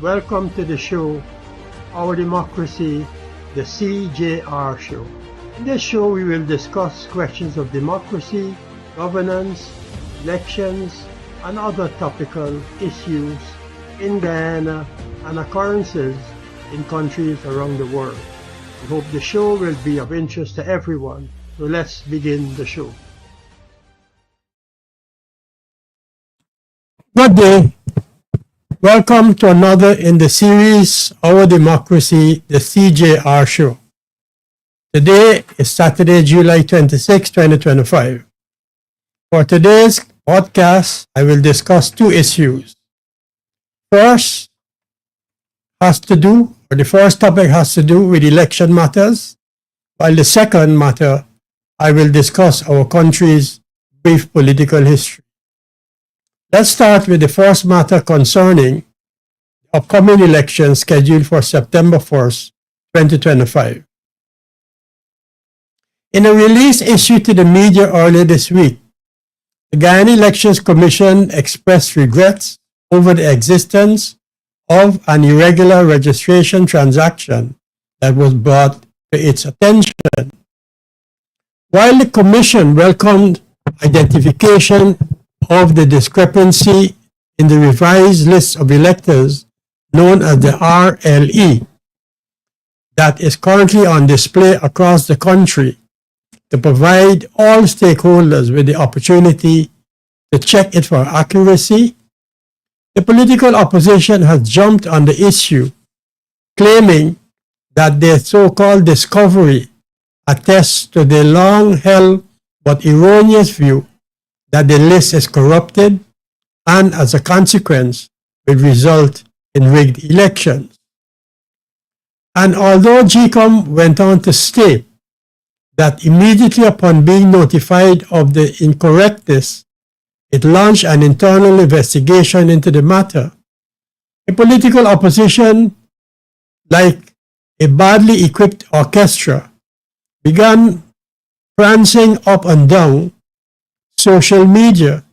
Welcome to the show, Our Democracy, the Cjr Show. In this show, we will discuss questions of democracy, governance, elections, and other topical issues in Guyana and occurrences in countries around the world. We hope the show will be of interest to everyone. So let's begin the show. Good day. Welcome to another in the series, Our Democracy, the Cjr Show. Today is Saturday, July 26, 2025. For today's podcast, I will discuss two issues. The first topic has to do with election matters, while the second matter, I will discuss our country's brief political history. Let's start with the first matter concerning the upcoming elections scheduled for September 1st, 2025. In a release issued to the media earlier this week, the Guyana Elections Commission expressed regrets over the existence of an irregular registration transaction that was brought to its attention. While the Commission welcomed identification of the discrepancy in the revised list of electors known as the RLE that is currently on display across the country to provide all stakeholders with the opportunity to check it for accuracy, the political opposition has jumped on the issue, claiming that their so-called discovery attests to the long-held but erroneous view that the list is corrupted and, as a consequence, will result in rigged elections. And although GCOM went on to state that immediately upon being notified of the incorrectness, it launched an internal investigation into the matter, the political opposition, like a badly equipped orchestra, began prancing up and down social media,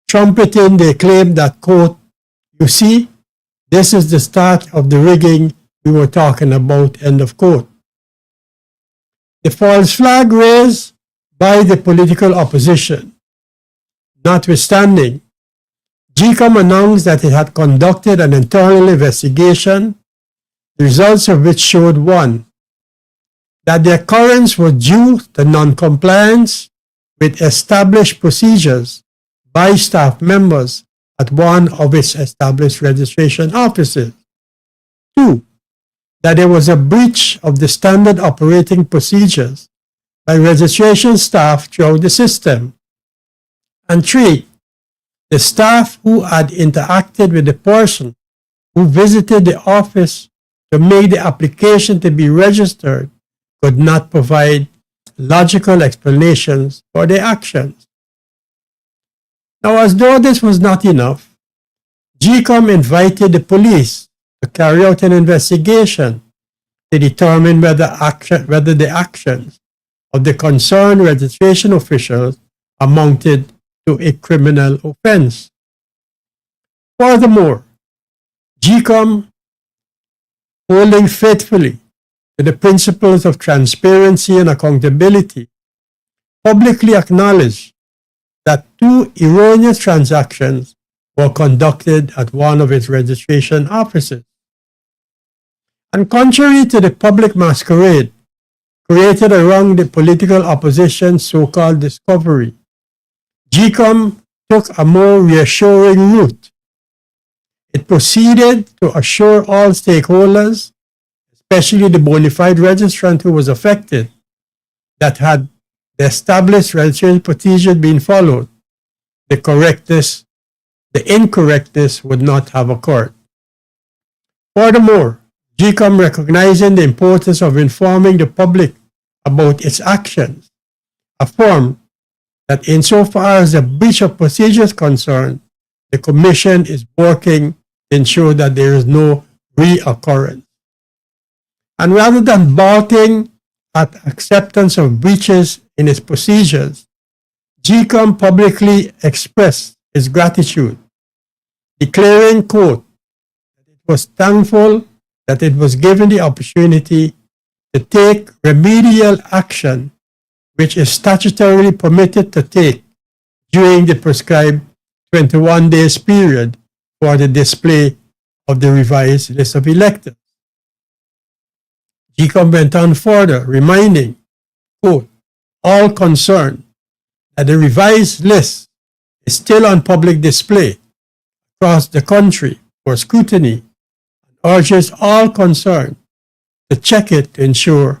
trumpeting their claim that, quote, "You see, this is the start of the rigging we were talking about," end of quote. The false flag raised by the political opposition, notwithstanding, GCOM announced that it had conducted an internal investigation, the results of which showed: 1. That the occurrence was due to non-compliance with established procedures by staff members at one of its established registration offices. 2. That there was a breach of the standard operating procedures by registration staff throughout the system. And 3. The staff who had interacted with the person who visited the office to make the application to be registered could not provide logical explanations for their actions. Now, as though this was not enough, GCOM invited the police to carry out an investigation to determine whether the actions of the concerned registration officials amounted to a criminal offense. Furthermore, GCOM, holding faithfully to the principles of transparency and accountability, publicly acknowledged that 2 erroneous transactions were conducted at one of its registration offices. And contrary to the public masquerade created around the political opposition's so-called discovery, GCOM took a more reassuring route. It proceeded to assure all stakeholders, especially the bona fide registrant who was affected, that had the established registration procedure been followed, the incorrectness would not have occurred. Furthermore, GCOM, recognizing the importance of informing the public about its actions, affirmed that insofar as the breach of procedure is concerned, the Commission is working to ensure that there is no reoccurrence. And rather than balking at acceptance of breaches in its procedures, GCOM publicly expressed its gratitude, declaring, quote, was thankful that it was given the opportunity to take remedial action which is statutorily permitted to take during the prescribed 21 days period for the display of the revised list of electors. GCOM went on further, reminding, quote, all concerned that the revised list is still on public display across the country for scrutiny, and urges all concerned to check it to ensure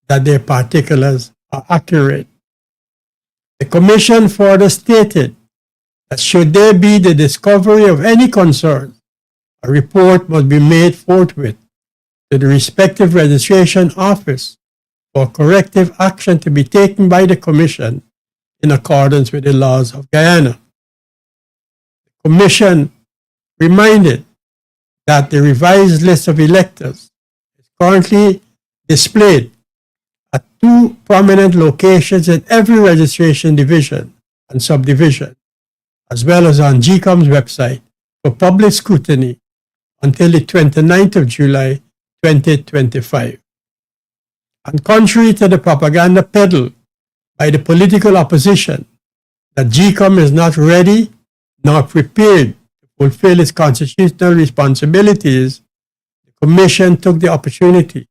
that their particulars are accurate. The Commission further stated that should there be the discovery of any concern, a report must be made forthwith to the respective registration office for corrective action to be taken by the Commission in accordance with the laws of Guyana. The Commission reminded that the revised list of electors is currently displayed at 2 prominent locations in every registration division and subdivision, as well as on GCOM's website for public scrutiny until the 29th of July 2025. And contrary to the propaganda peddled by the political opposition that GCOM is not ready nor prepared to fulfill its constitutional responsibilities, the Commission took the opportunity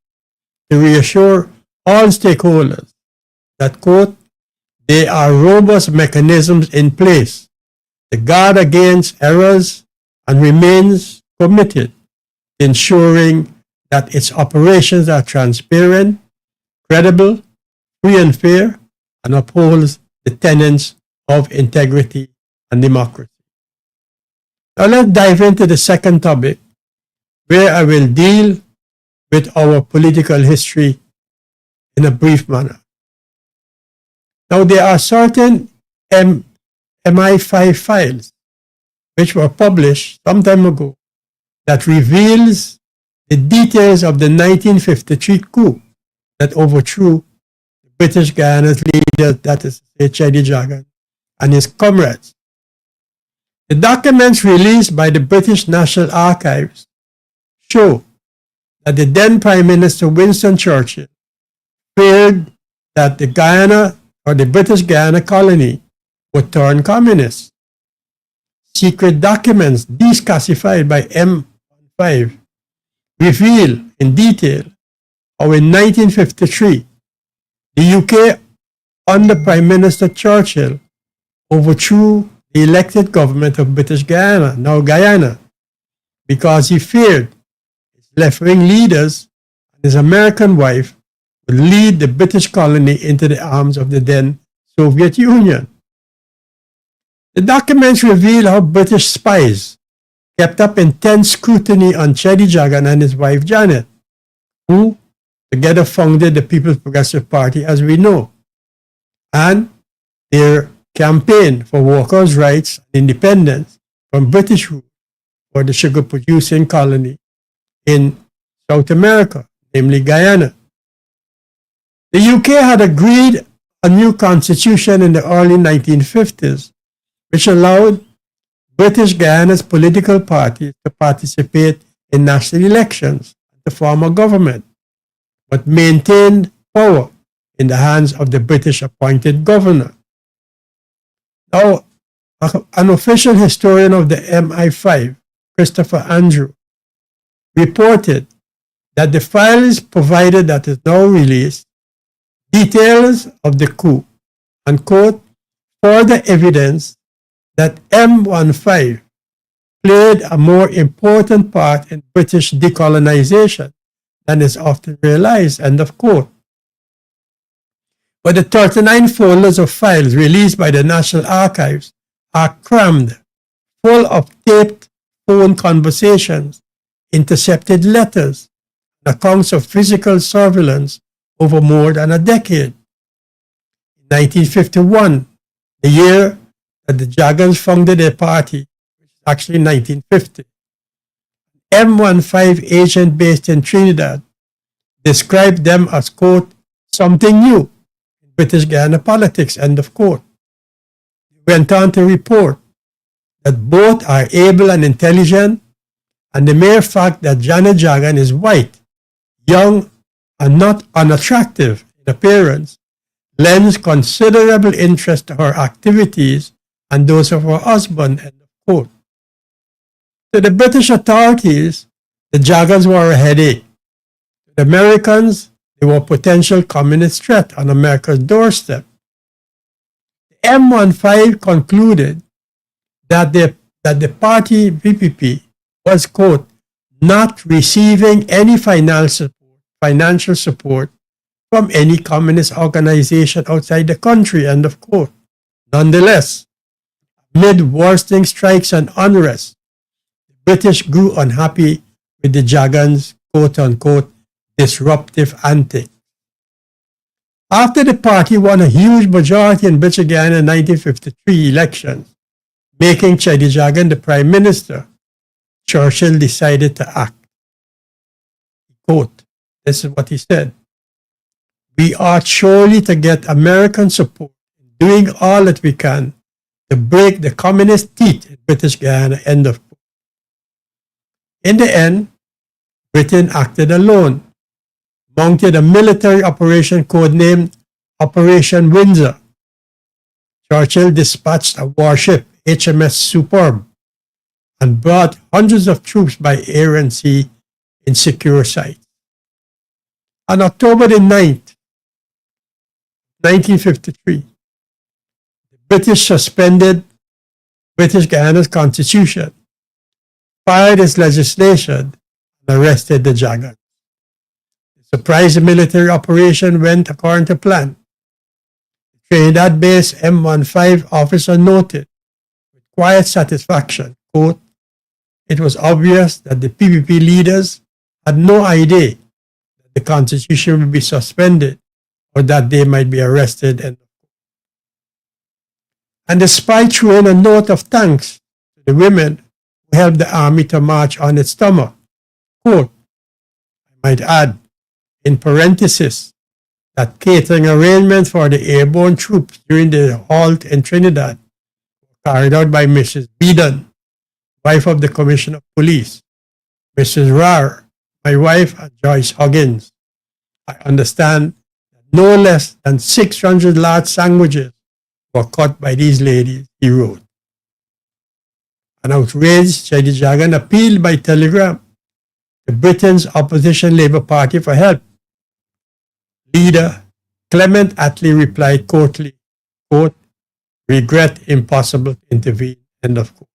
to reassure all stakeholders that, quote, there are robust mechanisms in place to guard against errors and remains committed to ensuring that its operations are transparent, credible, free and fair, and upholds the tenets of integrity and democracy. Now let's dive into the second topic, where I will deal with our political history in a brief manner. Now there are certain MI5 files which were published some time ago that reveals the details of the 1953 coup that overthrew the British Guyana's leader, that is Cjr and his comrades. The documents released by the British National Archives show that the then Prime Minister Winston Churchill feared that the Guyana or the British Guyana colony would turn communist. Secret documents declassified by M15 reveal in detail how in 1953 the UK under Prime Minister Churchill overthrew the elected government of British Guyana, now Guyana, because he feared his left-wing leaders and his American wife would lead the British colony into the arms of the then Soviet Union. The documents reveal how British spies kept up intense scrutiny on Cjr and his wife Janet, who together founded the People's Progressive Party as we know, and their campaign for workers' rights and independence from British rule for the sugar-producing colony in South America, namely Guyana. The UK had agreed a new constitution in the early 1950s, which allowed British Guyana's political parties to participate in national elections and to form a government, but maintained power in the hands of the British appointed governor. Now, an official historian of the MI5, Christopher Andrew, reported that the files provided that is now released details of the coup and, quote, further evidence that M15 played a more important part in British decolonization than is often realized, end of quote. But the 39 folders of files released by the National Archives are crammed full of taped phone conversations, intercepted letters, and accounts of physical surveillance over more than a decade. In 1951, the year that the Jagans founded their party, which is actually 1950, M15 agent based in Trinidad described them as, quote, something new in British Guyana politics, end of quote. He went on to report that both are able and intelligent and the mere fact that Janet Jagan is white, young, and not unattractive in appearance lends considerable interest to her activities and those of her husband. End of quote. To the British authorities, the Jagans were a headache. To the Americans, they were a potential communist threat on America's doorstep. The M15 concluded that the party VPP was, quote, not receiving any financial support from any communist organization outside the country, end of quote. Nonetheless, amid worsening strikes and unrest, the British grew unhappy with the Jagans' quote-unquote disruptive antics. After the party won a huge majority in British Guyana in 1953 elections, making Cjr Jagan the Prime Minister, Churchill decided to act. Quote, this is what he said. We ought surely to get American support in doing all that we can to break the communist teeth in British Guyana, end of quote. In the end, Britain acted alone, mounted a military operation codenamed Operation Windsor. Churchill dispatched a warship, HMS Superb, and brought hundreds of troops by air and sea in secure sites. On October the 9th, 1953, the British suspended British Guyana's constitution, fired its legislation, and arrested the Jagans. The surprise military operation went according to plan. The Trinidad-based M15 officer noted with quiet satisfaction, quote, it was obvious that the PPP leaders had no idea that the constitution would be suspended or that they might be arrested. And the spy threw in a note of thanks to the women who helped the army to march on its stomach. Quote, I might add, in parenthesis, that catering arrangements for the airborne troops during the halt in Trinidad were carried out by Mrs. Beedon, wife of the Commissioner of Police, Mrs. Rar, my wife, and Joyce Huggins. I understand that no less than 600 large sandwiches were cut by these ladies, he wrote. An outraged Cjr Jagan appealed by telegram to Britain's opposition Labour Party for help. Leader Clement Attlee replied coldly, quote, regret impossible to intervene, end of quote.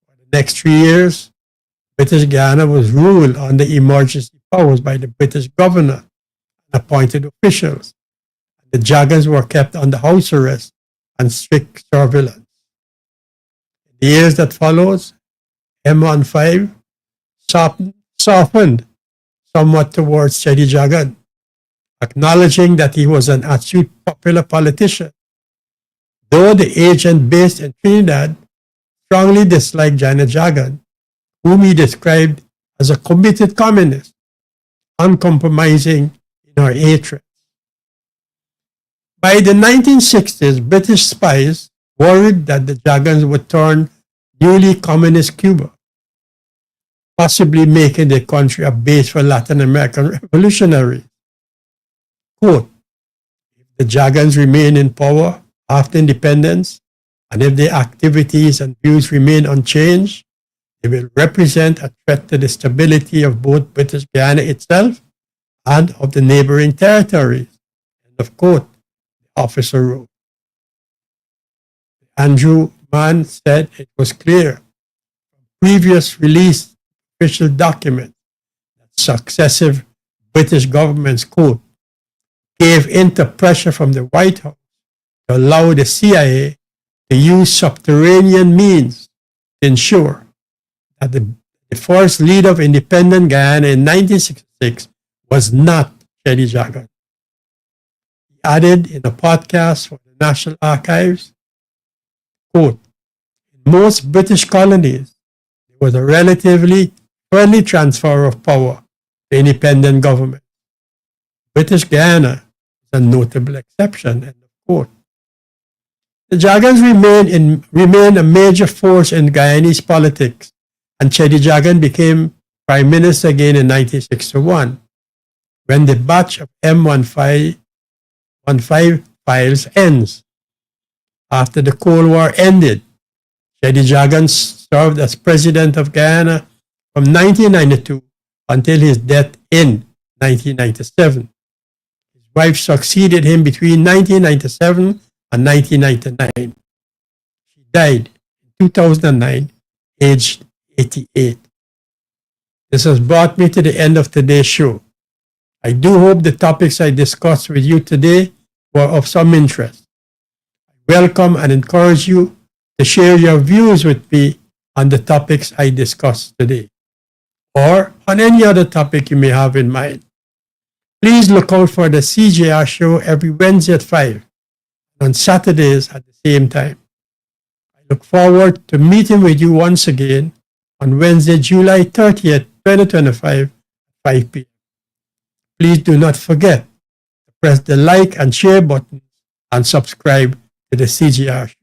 For the next 3 years, British Guyana was ruled under emergency powers by the British governor and appointed officials. The Jagans were kept under house arrest and strict surveillance. In the years that followed, M15 softened somewhat towards Cjr Jagan, acknowledging that he was an astute popular politician, though the agent based in Trinidad strongly disliked Janet Jagan, whom he described as a committed communist, uncompromising in her hatred. By the 1960s, British spies worried that the Jagans would turn newly communist Cuba, possibly making the country a base for Latin American revolutionaries. Quote, if the Jagans remain in power after independence, and if their activities and views remain unchanged, they will represent a threat to the stability of both British Guyana itself and of the neighboring territories. End of quote, the officer wrote. Andrew Mann said it was clear from previous released official documents that successive British governments, quote, gave in to pressure from the White House to allow the CIA to use subterranean means to ensure that the first leader of independent Guyana in 1966 was not Cjr Jagan. He added in a podcast for the National Archives, quote, in most British colonies, there was a relatively friendly transfer of power to independent government. British Guyana is a notable exception, end of quote. The Jagans remain a major force in Guyanese politics and Cjr Jagan became Prime Minister again in 1961, when the batch of M15 files ends. After the Cold War ended, Cjr Jagan served as President of Guyana from 1992 until his death in 1997. His wife succeeded him between 1997 and 1999. She died in 2009, aged 88. This has brought me to the end of today's show. I do hope the topics I discussed with you today were of some interest. I welcome and encourage you to share your views with me on the topics I discussed today, or on any other topic you may have in mind. Please look out for the CJR show every Wednesday at 5 and on Saturdays at the same time. I look forward to meeting with you once again on Wednesday, July 30th, 2025 at 5 p.m. Please do not forget to press the like and share button and subscribe to the CJR show.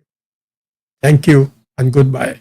Thank you and goodbye.